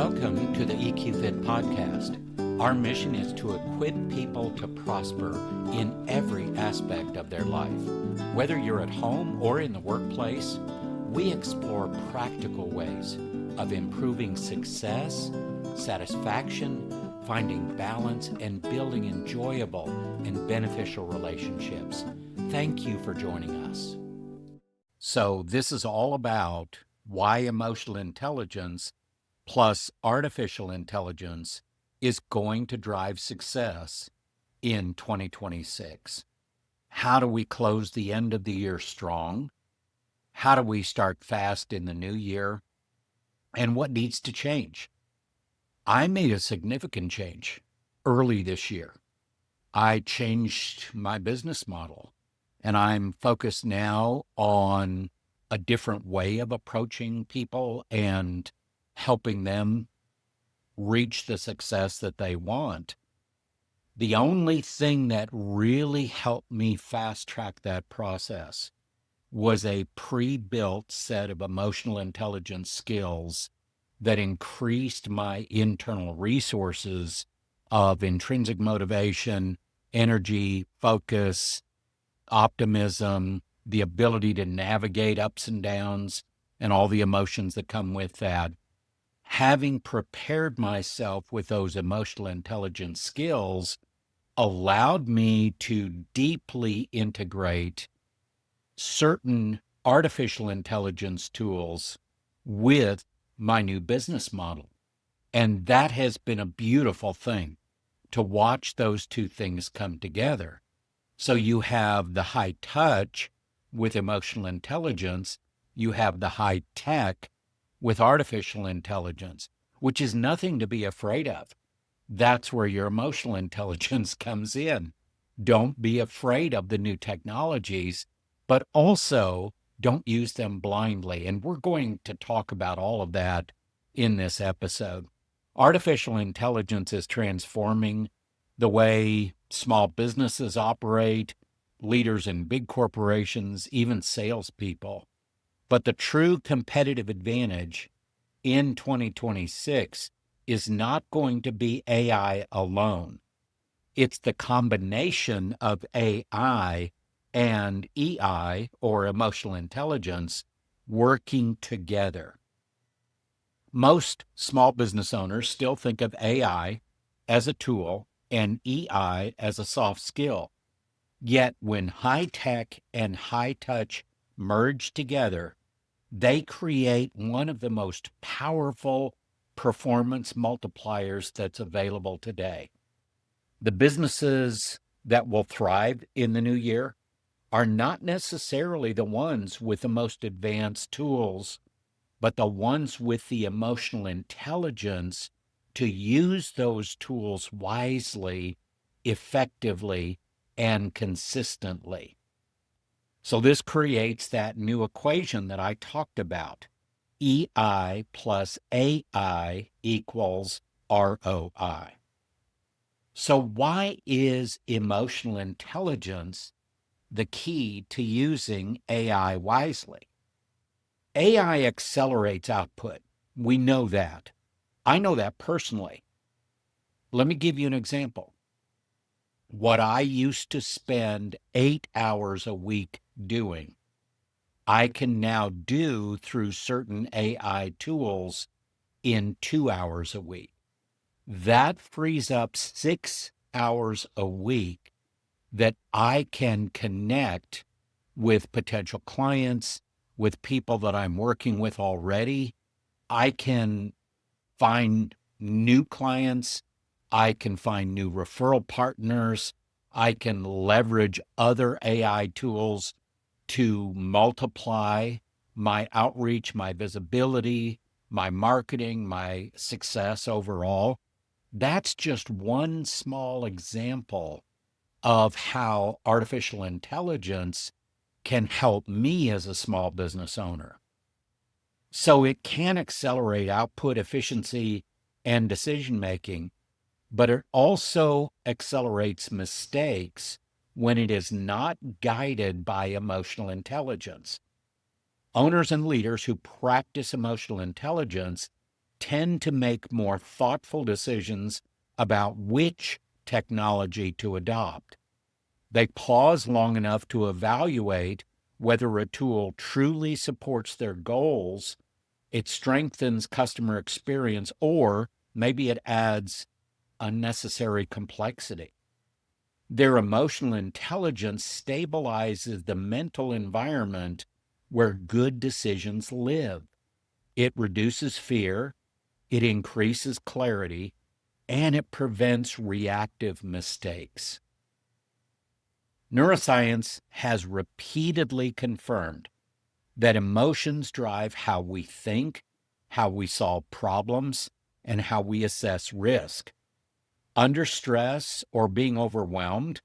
Welcome to the EQFIT podcast. Our mission is to equip people to prosper in every aspect of their life. Whether you're at home or in the workplace, we explore practical ways of improving success, satisfaction, finding balance, and building enjoyable and beneficial relationships. Thank you for joining us. So this is all about why emotional intelligence plus artificial intelligence is going to drive success in 2026. How do we close the end of the year strong? How do we start fast in the new year? And what needs to change? I made a significant change early this year. I changed my business model, and I'm focused now on a different way of approaching people and helping them reach the success that they want. The only thing that really helped me fast track that process was a pre-built set of emotional intelligence skills that increased my internal resources of intrinsic motivation, energy, focus, optimism, the ability to navigate ups and downs and all the emotions that come with that. Having prepared myself with those emotional intelligence skills allowed me to deeply integrate certain artificial intelligence tools with my new business model. And that has been a beautiful thing to watch those two things come together. So you have the high touch with emotional intelligence, you have the high tech with artificial intelligence, which is nothing to be afraid of. That's where your emotional intelligence comes in. Don't be afraid of the new technologies, but also don't use them blindly. And we're going to talk about all of that in this episode. Artificial intelligence is transforming the way small businesses operate, leaders in big corporations, even salespeople. But the true competitive advantage in 2026 is not going to be AI alone. It's the combination of AI and EI, or emotional intelligence, working together. Most small business owners still think of AI as a tool and EI as a soft skill. Yet when high tech and high touch merge together, they create one of the most powerful performance multipliers that's available today. The businesses that will thrive in the new year are not necessarily the ones with the most advanced tools, but the ones with the emotional intelligence to use those tools wisely, effectively, and consistently. So this creates that new equation that I talked about. EI plus AI equals ROI. So why is emotional intelligence the key to using AI wisely? AI accelerates output. We know that. I know that personally. Let me give you an example. What I used to spend 8 hours a week doing, I can now do through certain AI tools in 2 hours a week. That frees up 6 hours a week that I can connect with potential clients, with people that I'm working with already. I can find new clients. I can find new referral partners. I can leverage other AI tools to multiply my outreach, my visibility, my marketing, my success overall. That's just one small example of how artificial intelligence can help me as a small business owner. So it can accelerate output, efficiency, and decision making, but it also accelerates mistakes when it is not guided by emotional intelligence. Owners and leaders who practice emotional intelligence tend to make more thoughtful decisions about which technology to adopt. They pause long enough to evaluate whether a tool truly supports their goals, it strengthens customer experience, or maybe it adds unnecessary complexity. Their emotional intelligence stabilizes the mental environment where good decisions live. It reduces fear, it increases clarity, and it prevents reactive mistakes. Neuroscience has repeatedly confirmed that emotions drive how we think, how we solve problems, and how we assess risk. Under stress or being overwhelmed,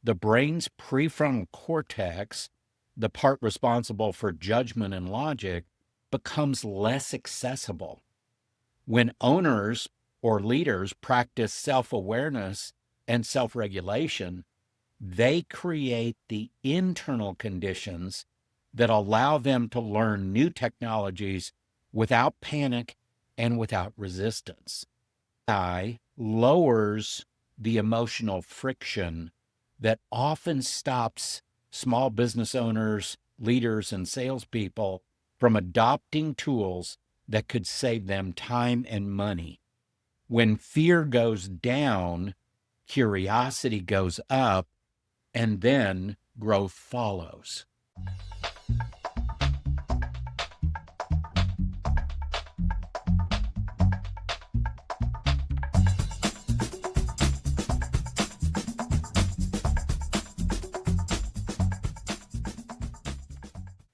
the brain's prefrontal cortex, the part responsible for judgment and logic, becomes less accessible. When owners or leaders practice self-awareness and self-regulation, they create the internal conditions that allow them to learn new technologies without panic and without resistance. AI lowers the emotional friction that often stops small business owners, leaders, and salespeople from adopting tools that could save them time and money. When fear goes down, curiosity goes up, and then growth follows.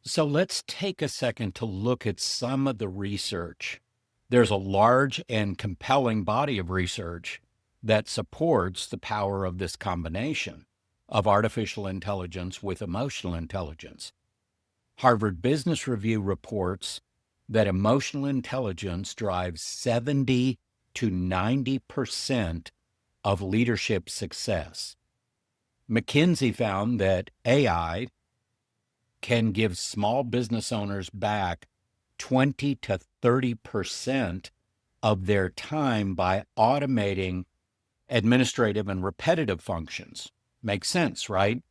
So let's take a second to look at some of the research. There's a large and compelling body of research that supports the power of this combination of artificial intelligence with emotional intelligence. Harvard Business Review reports that emotional intelligence drives 70 to 90% of leadership success. McKinsey found that AI can give small business owners back 20 to 30% of their time by automating administrative and repetitive functions. Makes sense, right?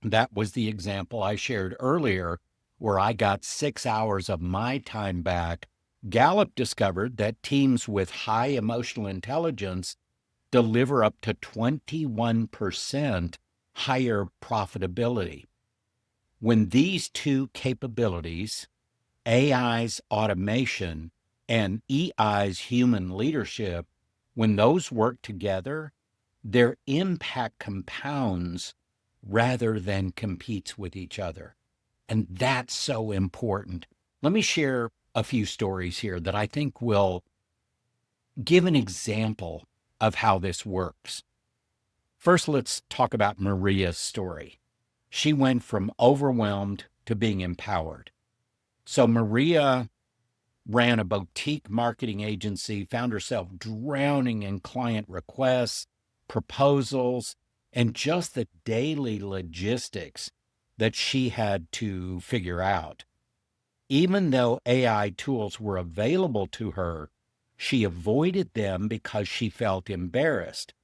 That was the example I shared earlier, where I got 6 hours of my time back. Gallup discovered that teams with high emotional intelligence deliver up to 21% higher profitability. When these two capabilities, AI's automation and EI's human leadership, when those work together, their impact compounds rather than competes with each other. And that's so important. Let me share a few stories here that I think will give an example of how this works. First, let's talk about Maria's story. She went from overwhelmed to being empowered. So Maria ran a boutique marketing agency, found herself drowning in client requests, proposals, and just the daily logistics that she had to figure out. Even though AI tools were available to her, she avoided them because she felt embarrassed,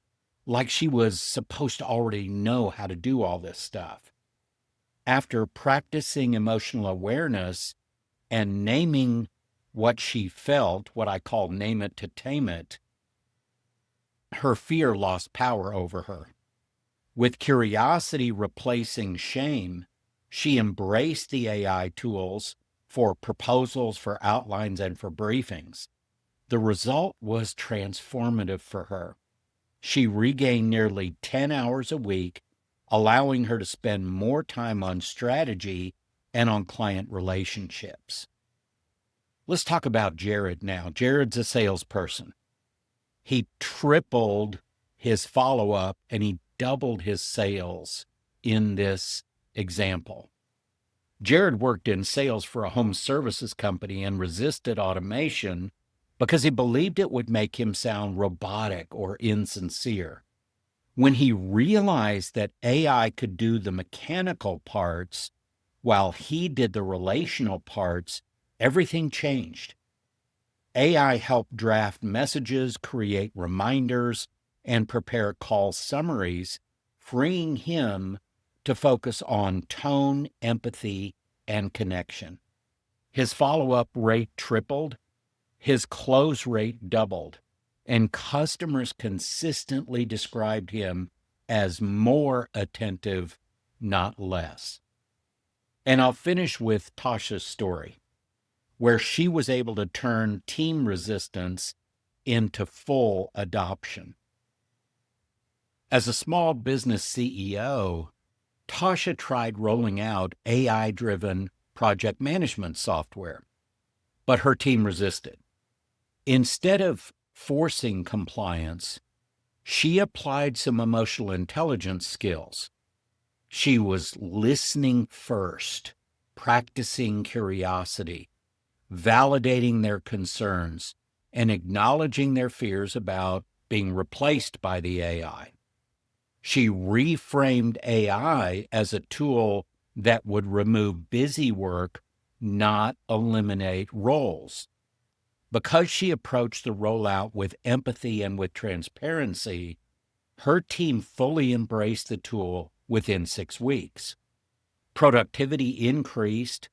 like she was supposed to already know how to do all this stuff. After practicing emotional awareness and naming what she felt, what I call name it to tame it, her fear lost power over her. With curiosity replacing shame, she embraced the AI tools for proposals, for outlines, and for briefings. The result was transformative for her. She regained nearly 10 hours a week, allowing her to spend more time on strategy and on client relationships. Let's talk about Jared now. Jared's a salesperson. He tripled his follow-up and he doubled his sales in this example. Jared worked in sales for a home services company and resisted automation because he believed it would make him sound robotic or insincere. When he realized that AI could do the mechanical parts while he did the relational parts, everything changed. AI helped draft messages, create reminders, and prepare call summaries, freeing him to focus on tone, empathy, and connection. His follow-up rate tripled, his close rate doubled, and customers consistently described him as more attentive, not less. And I'll finish with Tasha's story, where she was able to turn team resistance into full adoption. As a small business CEO, Tasha tried rolling out AI-driven project management software, but her team resisted. Instead of forcing compliance, she applied some emotional intelligence skills. She was listening first, practicing curiosity, validating their concerns, and acknowledging their fears about being replaced by the AI. She reframed AI as a tool that would remove busy work, not eliminate roles. Because she approached the rollout with empathy and with transparency, her team fully embraced the tool within 6 weeks. Productivity increased,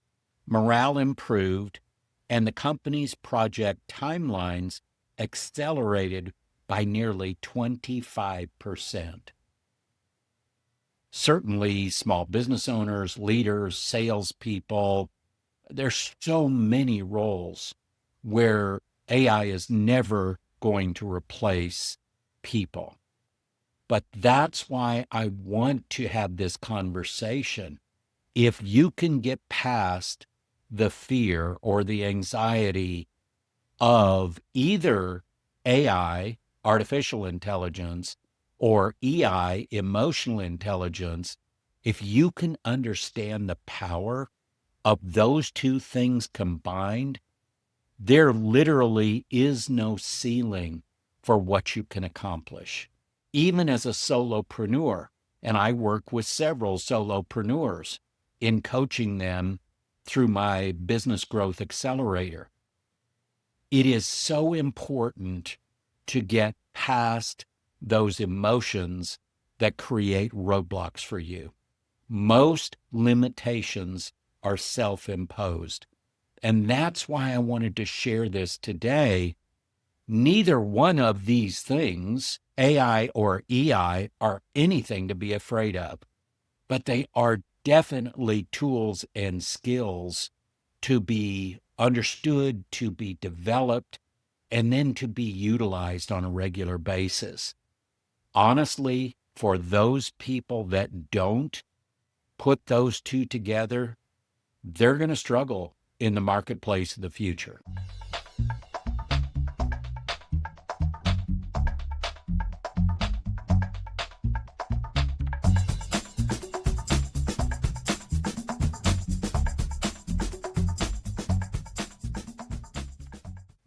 morale improved, and the company's project timelines accelerated by nearly 25%. Certainly, small business owners, leaders, salespeople, there's so many roles where AI is never going to replace people. But that's why I want to have this conversation. If you can get past the fear or the anxiety of either AI, artificial intelligence, or EI, emotional intelligence, if you can understand the power of those two things combined, there literally is no ceiling for what you can accomplish. Even as a solopreneur, and I work with several solopreneurs in coaching them through my business growth accelerator. It is so important to get past those emotions that create roadblocks for you. Most limitations are self-imposed. And that's why I wanted to share this today. Neither one of these things, AI or EI, are anything to be afraid of, but they are definitely tools and skills to be understood, to be developed, and then to be utilized on a regular basis. Honestly, for those people that don't put those two together, they're going to struggle in the marketplace of the future.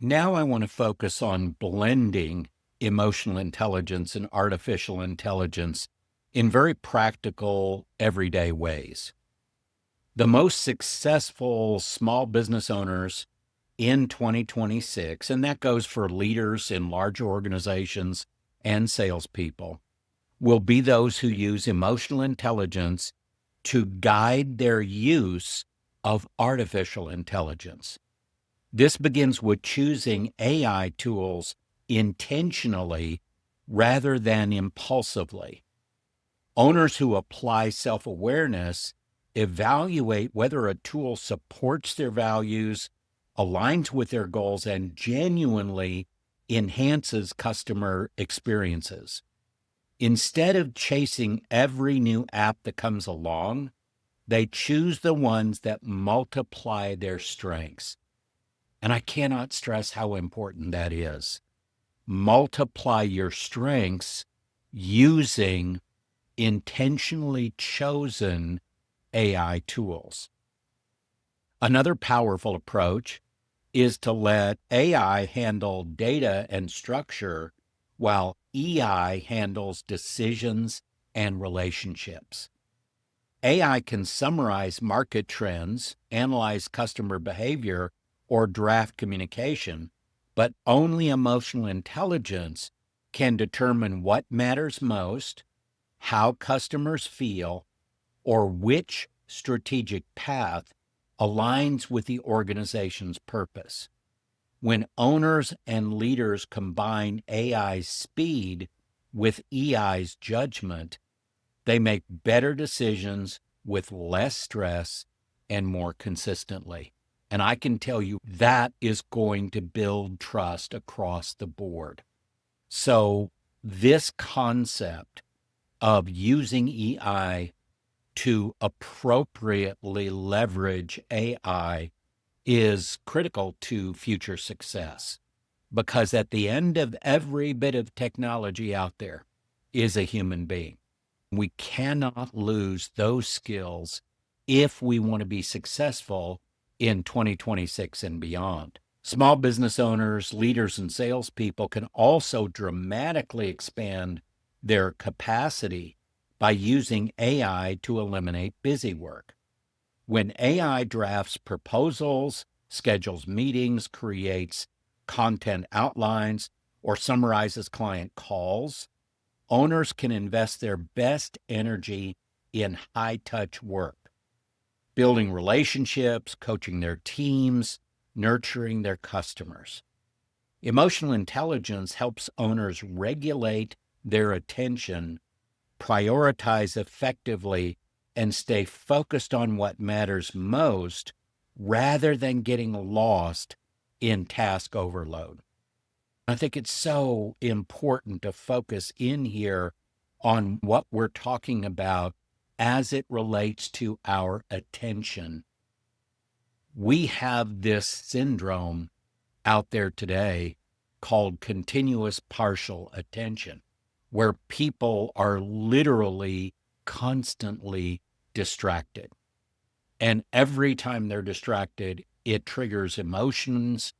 Now I want to focus on blending emotional intelligence and artificial intelligence in very practical, everyday ways. The most successful small business owners in 2026, and that goes for leaders in large organizations and salespeople, will be those who use emotional intelligence to guide their use of artificial intelligence. This begins with choosing AI tools intentionally rather than impulsively. Owners who apply self-awareness evaluate whether a tool supports their values, aligns with their goals, and genuinely enhances customer experiences. Instead of chasing every new app that comes along, they choose the ones that multiply their strengths. And I cannot stress how important that is. Multiply your strengths using intentionally chosen AI tools. Another powerful approach is to let AI handle data and structure while EI handles decisions and relationships. AI can summarize market trends, analyze customer behavior, or draft communication, but only emotional intelligence can determine what matters most, how customers feel, or which strategic path aligns with the organization's purpose. When owners and leaders combine AI's speed with EI's judgment, they make better decisions with less stress and more consistently. And I can tell you that is going to build trust across the board. So this concept of using EI to appropriately leverage AI is critical to future success, because at the end of every bit of technology out there is a human being. We cannot lose those skills if we want to be successful in 2026 and beyond. Small business owners, leaders, and salespeople can also dramatically expand their capacity by using AI to eliminate busy work. When AI drafts proposals, schedules meetings, creates content outlines, or summarizes client calls, owners can invest their best energy in high-touch work, building relationships, coaching their teams, nurturing their customers. Emotional intelligence helps owners regulate their attention, prioritize effectively, and stay focused on what matters most rather than getting lost in task overload. I think it's so important to focus in here on what we're talking about as it relates to our attention. We have this syndrome out there today called continuous partial attention, where people are literally constantly distracted. And every time they're distracted, it triggers emotions,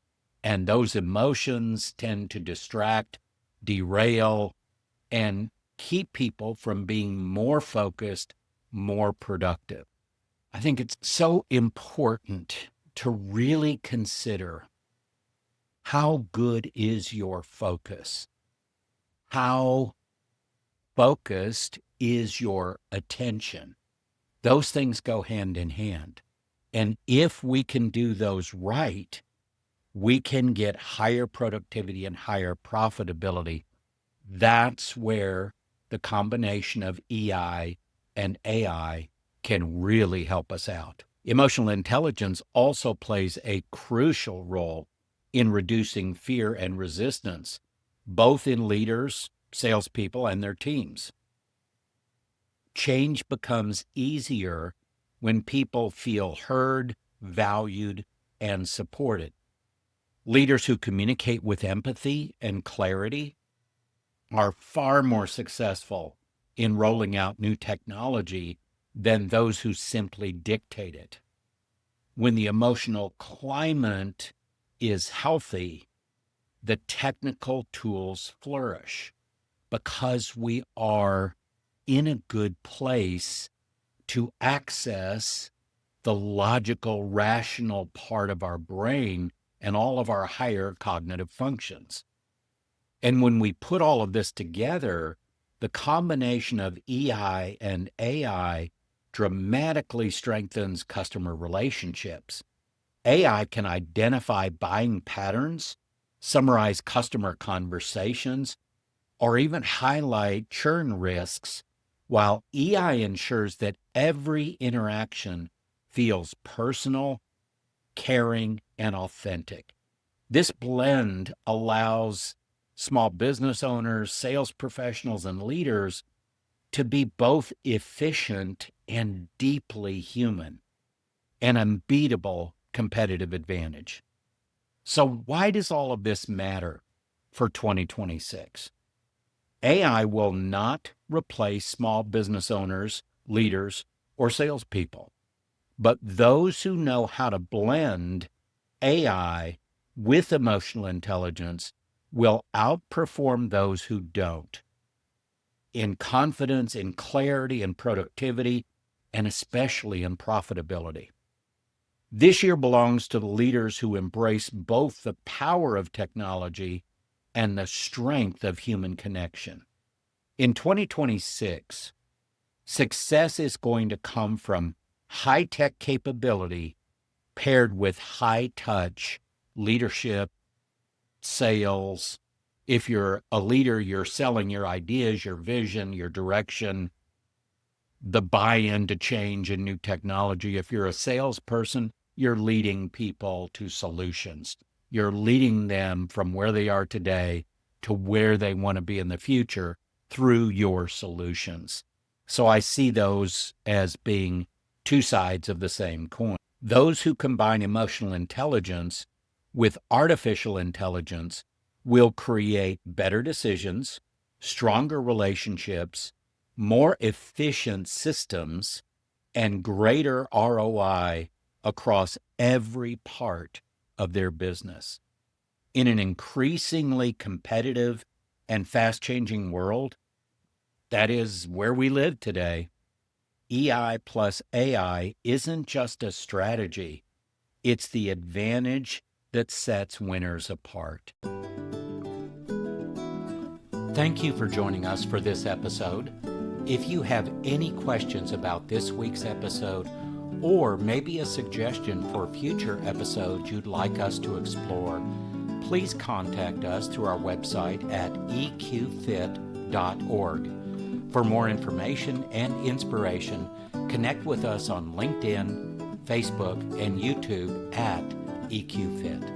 and those emotions tend to distract, derail, and keep people from being more focused, more productive. I think it's so important to really consider, how good is your focus? How focused is your attention? Those things go hand in hand. And if we can do those right, we can get higher productivity and higher profitability. That's where the combination of EI and AI can really help us out. Emotional intelligence also plays a crucial role in reducing fear and resistance, both in leaders, salespeople, and their teams. Change becomes easier when people feel heard, valued, and supported. Leaders who communicate with empathy and clarity are far more successful in rolling out new technology than those who simply dictate it. When the emotional climate is healthy, the technical tools flourish because we are in a good place to access the logical, rational part of our brain and all of our higher cognitive functions. And when we put all of this together, the combination of EI and AI dramatically strengthens customer relationships. AI can identify buying patterns, summarize customer conversations, or even highlight churn risks, while EI ensures that every interaction feels personal, caring, and authentic. This blend allows small business owners, sales professionals, and leaders to be both efficient and deeply human, an unbeatable competitive advantage. So why does all of this matter for 2026? AI will not replace small business owners, leaders, or salespeople, but those who know how to blend AI with emotional intelligence will outperform those who don't in confidence, in clarity, in productivity, and especially in profitability. This year belongs to the leaders who embrace both the power of technology and the strength of human connection. In 2026, success is going to come from high-tech capability paired with high-touch leadership, sales. If you're a leader, you're selling your ideas, your vision, your direction, the buy-in to change and new technology. If you're a salesperson, you're leading people to solutions. You're leading them from where they are today to where they want to be in the future through your solutions. So I see those as being two sides of the same coin. Those who combine emotional intelligence with artificial intelligence will create better decisions, stronger relationships, more efficient systems, and greater ROI across every part of their business. In an increasingly competitive and fast-changing world, that is where we live today, EI plus AI isn't just a strategy, it's the advantage that sets winners apart. Thank you for joining us for this episode. If you have any questions about this week's episode, or maybe a suggestion for future episodes you'd like us to explore, please contact us through our website at EQFIT.org. For more information and inspiration, connect with us on LinkedIn, Facebook, and YouTube at EQFIT.